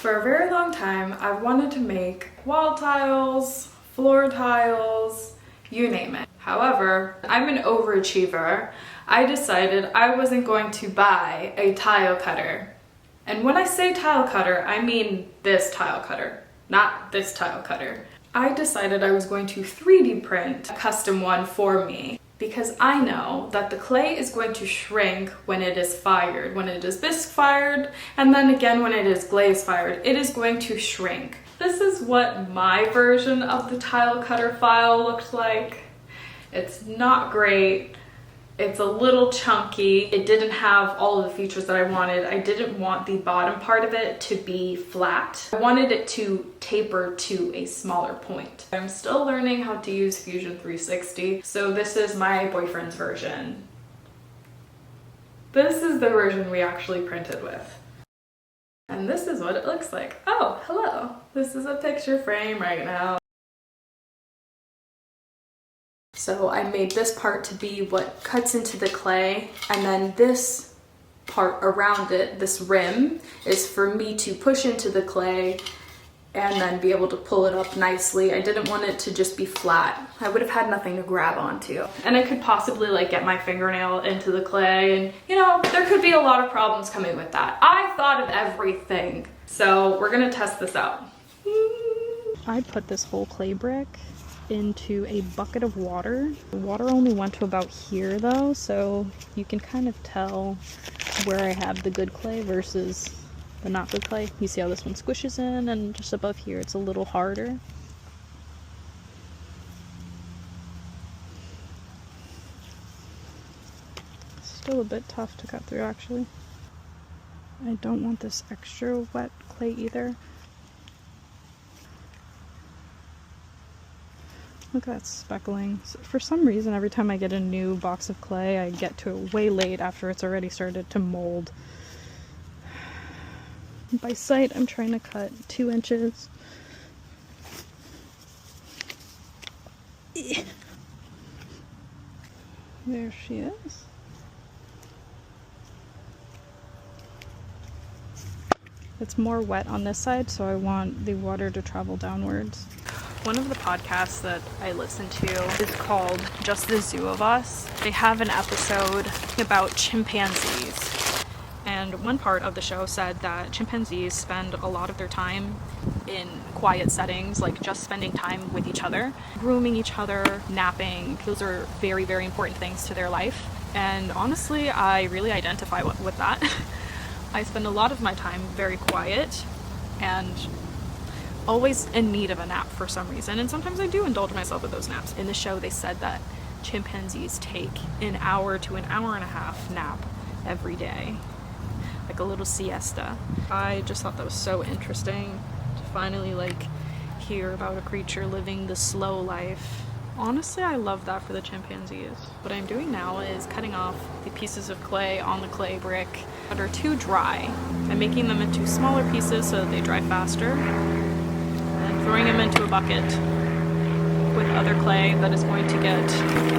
For a very long time, I've wanted to make wall tiles, floor tiles, you name it. However, I'm an overachiever. I decided I wasn't going to buy a tile cutter. And when I say tile cutter, I mean this tile cutter, not this tile cutter. I decided I was going to 3D print a custom one for me because I know that the clay is going to shrink when it is fired, when it is bisque fired, and then again when it is glaze fired, it is going to shrink. This is what my version of the tile cutter file looked like. It's not great. It's a little chunky. It didn't have all of the features that I wanted. I didn't want the bottom part of it to be flat. I wanted it to taper to a smaller point. I'm still learning how to use Fusion 360, so this is my boyfriend's version. This is the version we actually printed with. And this is what it looks like. Oh, hello. This is a picture frame right now. So I made this part to be what cuts into the clay, and then this part around it, this rim, is for me to push into the clay and then be able to pull it up nicely. I didn't want it to just be flat. I would have had nothing to grab onto. And I could possibly like get my fingernail into the clay, and you know, there could be a lot of problems coming with that. I thought of everything. So we're gonna test this out. I put this whole clay brick into a bucket of water. The water only went to about here though, so you can kind of tell where I have the good clay versus the not good clay. You see how this one squishes in, and just above here it's a little harder. Still a bit tough to cut through actually. I don't want this extra wet clay either. Look at that speckling. So for some reason, every time I get a new box of clay, I get to it way late after it's already started to mold. By sight, I'm trying to cut 2 inches. There she is. It's more wet on this side, so I want the water to travel downwards. One of the podcasts that I listen to is called Just the Zoo of Us. They have an episode about chimpanzees. And one part of the show said that chimpanzees spend a lot of their time in quiet settings, like just spending time with each other, grooming each other, napping. Those are very, very important things to their life. And honestly, I really identify with that. I spend a lot of my time very quiet and always in need of a nap for some reason, and sometimes I do indulge myself with those naps. In the show they said that chimpanzees take an hour to an hour and a half nap every day, like a little siesta. I just thought that was so interesting to finally like hear about a creature living the slow life. Honestly, I love that for the chimpanzees. What I'm doing now is cutting off the pieces of clay on the clay brick that are too dry. I'm making them into smaller pieces so that they dry faster, throwing them into a bucket with other clay that is going to get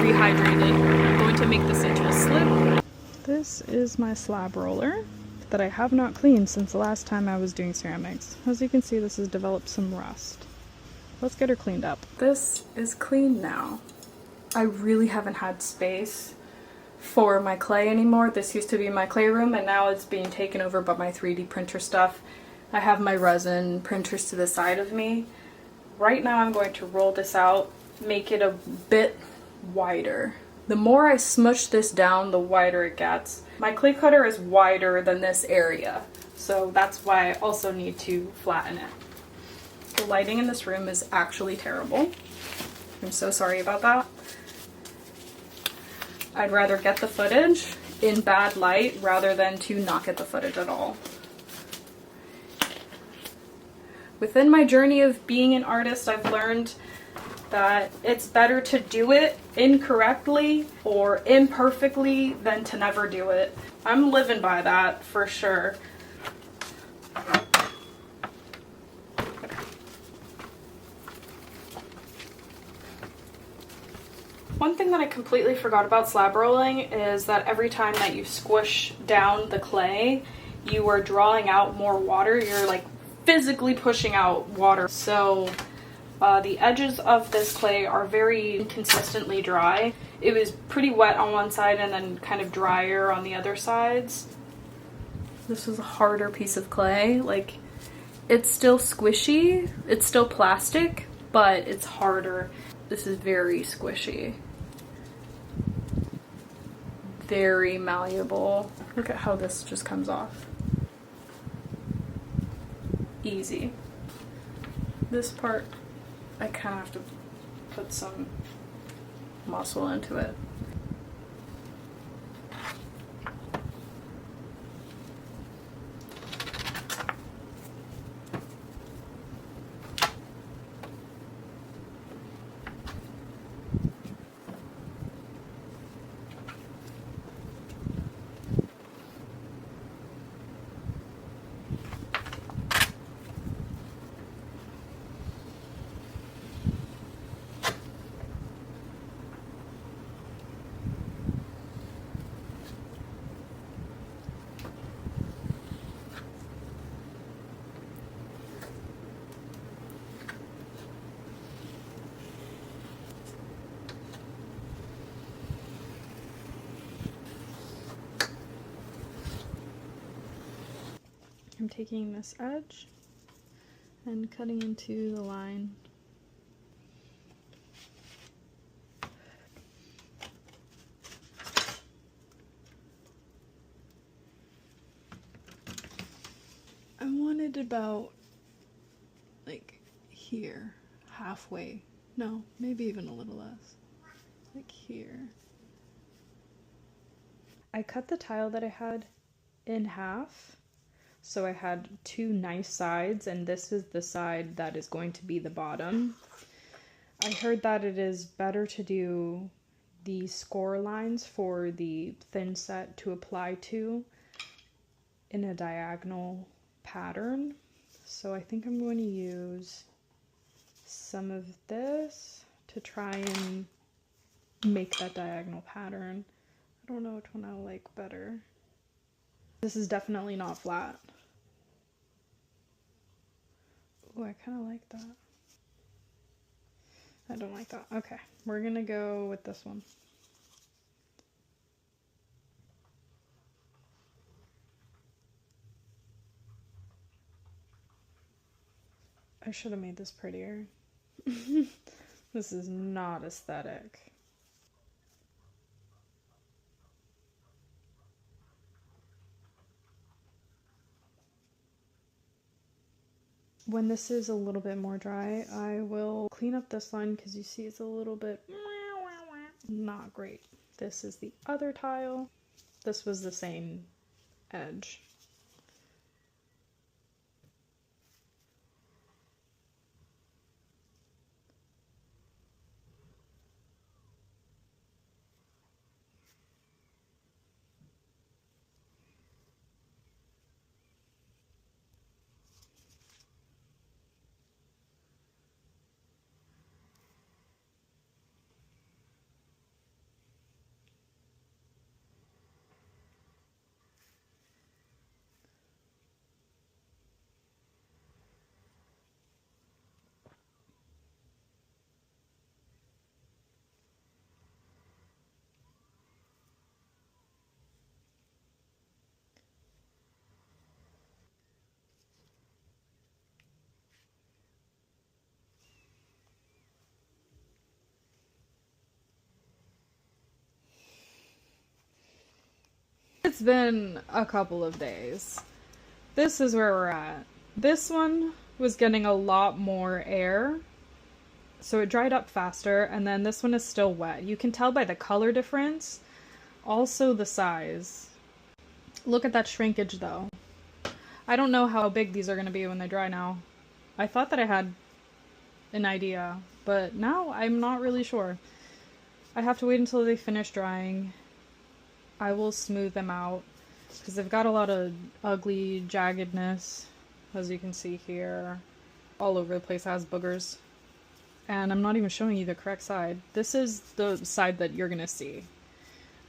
rehydrated. I'm going to make this into a slip. This is my slab roller that I have not cleaned since the last time I was doing ceramics. As you can see, this has developed some rust. Let's get her cleaned up. This is clean now. I really haven't had space for my clay anymore. This used to be my clay room, and now it's being taken over by my 3D printer stuff. I have my resin printers to the side of me. Right now I'm going to roll this out, make it a bit wider. The more I smush this down, the wider it gets. My clay cutter is wider than this area, so that's why I also need to flatten it. The lighting in this room is actually terrible. I'm so sorry about that. I'd rather get the footage in bad light rather than to not get the footage at all. Within my journey of being an artist, I've learned that it's better to do it incorrectly or imperfectly than to never do it. I'm living by that for sure. One thing that I completely forgot about slab rolling is that every time that you squish down the clay, you are drawing out more water. You're like physically pushing out water. So the edges of this clay are very inconsistently dry. It was pretty wet on one side and then kind of drier on the other sides. This is a harder piece of clay. Like, it's still squishy, it's still plastic, but it's harder. This is very squishy. Very malleable. Look at how this just comes off. Easy. This part, I kind of have to put some muscle into it. I'm taking this edge and cutting into the line. I wanted about like here, halfway. No, maybe even a little less. Like here. I cut the tile that I had in half. So I had two nice sides, and this is the side that is going to be the bottom. I heard that it is better to do the score lines for the thin set to apply to in a diagonal pattern. So I think I'm going to use some of this to try and make that diagonal pattern. I don't know which one I like better. This is definitely not flat. Oh, I kind of like that. I don't like that. Okay, we're gonna go with this one. I should have made this prettier. This is not aesthetic. When this is a little bit more dry, I will clean up this line because you see it's a little bit not great. This is the other tile. This was the same edge. It's been a couple of days. This is where we're at. This one was getting a lot more air, so it dried up faster, and then this one is still wet. You can tell by the color difference, also the size. Look at that shrinkage though. I don't know how big these are going to be when they dry now. I thought that I had an idea, but now I'm not really sure. I have to wait until they finish drying. I will smooth them out because they've got a lot of ugly jaggedness, as you can see here. All over the place. It has boogers. And I'm not even showing you the correct side. This is the side that you're gonna see.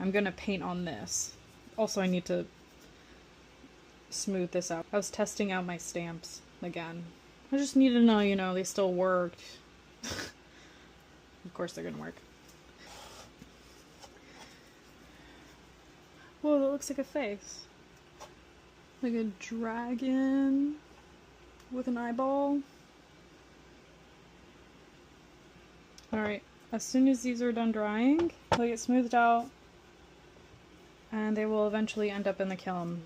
I'm gonna paint on this. Also, I need to smooth this out. I was testing out my stamps, again. I just need to know, you know, they still worked. Of course they're gonna work. Whoa, that looks like a face. Like a dragon with an eyeball. Alright, as soon as these are done drying, they'll get smoothed out and they will eventually end up in the kiln.